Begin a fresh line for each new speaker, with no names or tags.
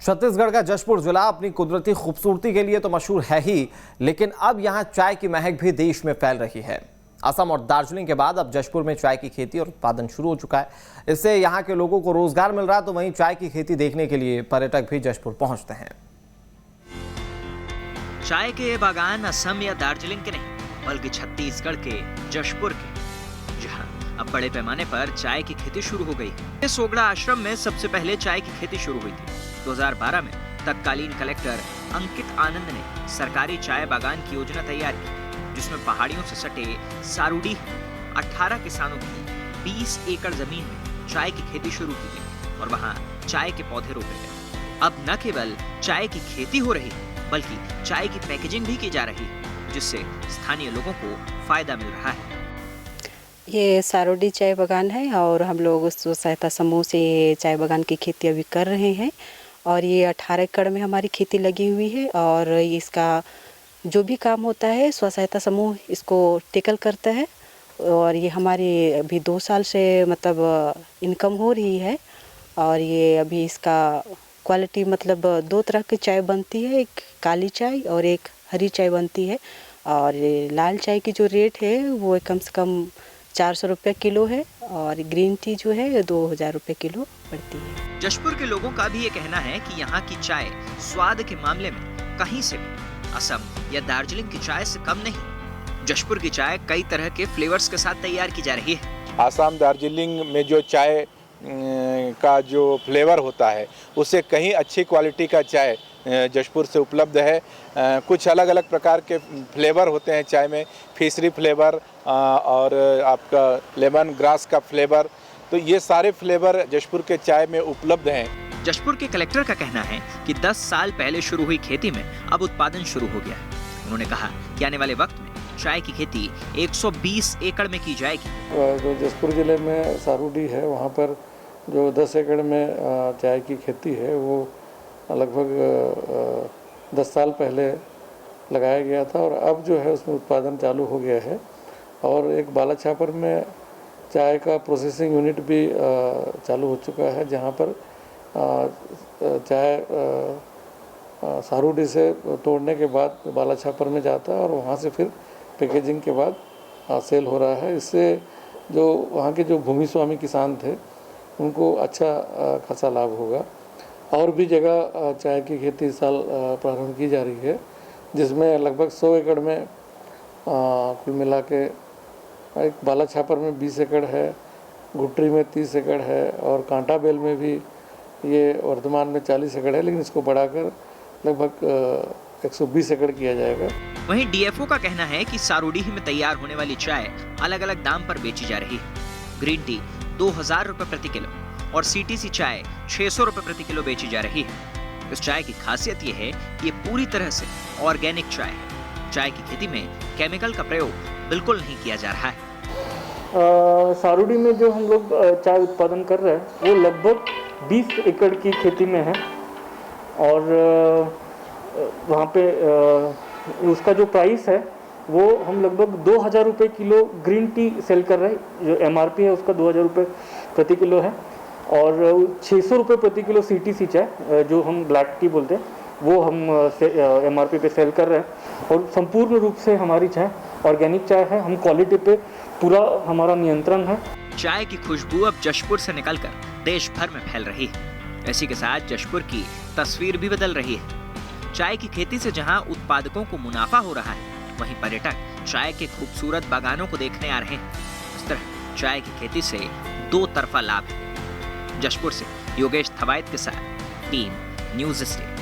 छत्तीसगढ़ का जशपुर जिला अपनी कुदरती खूबसूरती के लिए तो मशहूर है ही, लेकिन अब यहाँ चाय की महक भी देश में फैल रही है। असम और दार्जिलिंग के बाद अब जशपुर में चाय की खेती और उत्पादन शुरू हो चुका है। इससे यहाँ के लोगों को रोजगार मिल रहा है, तो वहीं चाय की खेती देखने के लिए पर्यटक भी जशपुर पहुंचते हैं।
चाय के ये बागान असम या दार्जिलिंग के नहीं, बल्कि छत्तीसगढ़ के जशपुर के, जहाँ अब बड़े पैमाने पर चाय की खेती शुरू हो गई। सोगड़ा आश्रम में सबसे पहले चाय की खेती शुरू हुई थी। 2012 में तत्कालीन कलेक्टर अंकित आनंद ने सरकारी चाय बागान की योजना तैयार की, जिसमें पहाड़ियों से सटे सारूडी 18 किसानों की 20 एकड़ जमीन में चाय की खेती शुरू की गई और वहां चाय के पौधे रोपे गए। अब न केवल चाय की खेती हो रही, बल्कि चाय की पैकेजिंग भी की जा रही है, जिससे स्थानीय लोगों को फायदा मिल रहा है।
ये सारोडी चाय बागान है और हम लोग स्व सहायता समूह से ये चाय बागान की खेती अभी कर रहे हैं और ये 18 एकड़ में हमारी खेती लगी हुई है और इसका जो भी काम होता है स्व सहायता समूह इसको टेकल करता है और ये हमारी अभी 2 साल से मतलब इनकम हो रही है। और ये अभी इसका क्वालिटी मतलब 2 तरह की चाय बनती है, एक काली चाय और एक हरी चाय बनती है और ये लाल चाय की जो रेट है वो कम से कम 400 रुपये किलो है और ग्रीन टी जो है 2000 रुपये किलो पड़ती है।
जशपुर के लोगों का भी ये कहना है कि यहाँ की चाय स्वाद के मामले में कहीं से भी असम या दार्जिलिंग की चाय से कम नहीं। जशपुर की चाय कई तरह के फ्लेवर्स के साथ तैयार की जा रही है।
आसाम दार्जिलिंग में जो चाय का जो फ्लेवर होता है उससे कहीं अच्छी क्वालिटी का चाय जशपुर से उपलब्ध है। कुछ अलग अलग प्रकार के फ्लेवर होते हैं चाय में, फिशरी फ्लेवर और आपका लेमन ग्रास का फ्लेवर, तो ये सारे फ्लेवर जशपुर के चाय में उपलब्ध हैं।
जशपुर के कलेक्टर का कहना है कि 10 साल पहले शुरू हुई खेती में अब उत्पादन शुरू हो गया है। उन्होंने कहा कि आने वाले वक्त में चाय की खेती 120 एकड़ में की जाएगी।
जो जशपुर जिले में सारूडी है वहाँ पर जो 10 एकड़ में चाय की खेती है वो लगभग 10 साल पहले लगाया गया था और अब जो है उसमें उत्पादन चालू हो गया है। और एक बालाछापर में चाय का प्रोसेसिंग यूनिट भी चालू हो चुका है, जहाँ पर चाय सारूडी से तोड़ने के बाद बालाछापर में जाता है और वहाँ से फिर पैकेजिंग के बाद सेल हो रहा है। इससे जो वहाँ के जो भूमि स्वामी किसान थे उनको अच्छा खासा लाभ होगा। और भी जगह चाय की खेती इस साल प्रारंभ की जा रही है, जिसमें लगभग 100 एकड़ में कुल मिला के एक बालाछापर में 20 एकड़ है, गुट्री में 30 एकड़ है और कांटा बेल में भी ये वर्तमान में 40 एकड़ है, लेकिन इसको बढ़ाकर लगभग 120 एकड़ किया जाएगा।
वहीं डीएफओ का कहना है कि सारूडीह में तैयार होने वाली चाय अलग अलग दाम पर बेची जा रही है। ग्रीन टी 2000 रुपए प्रति किलो और सीटीसी चाय 600 रुपए प्रति किलो बेची जा रही है। इस चाय की खासियत ये है कि ये पूरी तरह से ऑर्गेनिक चाय है। चाय की खेती में केमिकल का प्रयोग बिल्कुल नहीं किया जा रहा है।
सारूडी में जो हम लोग चाय उत्पादन कर रहे हैं वो लगभग 20 एकड़ की खेती में है और वहाँ पे उसका जो प्राइस है वो हम लगभग 2000 रुपये किलो ग्रीन टी सेल कर रहे हैं। जो एमआरपी है उसका 2000 रुपये प्रति किलो है और 600 रुपये प्रति किलो सीटीसी चाय जो हम ब्लैक टी बोलते हैं वो हम एमआरपी पे सेल कर रहे हैं। और संपूर्ण रूप से हमारी चाय ऑर्गेनिक चाय है, हम क्वालिटी पे पूरा हमारा नियंत्रण है।
चाय की खुशबू अब जशपुर से निकलकर देश भर में फैल रही है। इसी के साथ जशपुर की तस्वीर भी बदल रही है। चाय की खेती से जहां उत्पादकों को मुनाफा हो रहा है, वहीं पर्यटक चाय के खूबसूरत बागानों को देखने आ रहे हैं। इस तरह चाय की खेती से 2 तरफा लाभ है। जशपुर से योगेश थवायत के साथ टीम न्यूज़ स्टेट।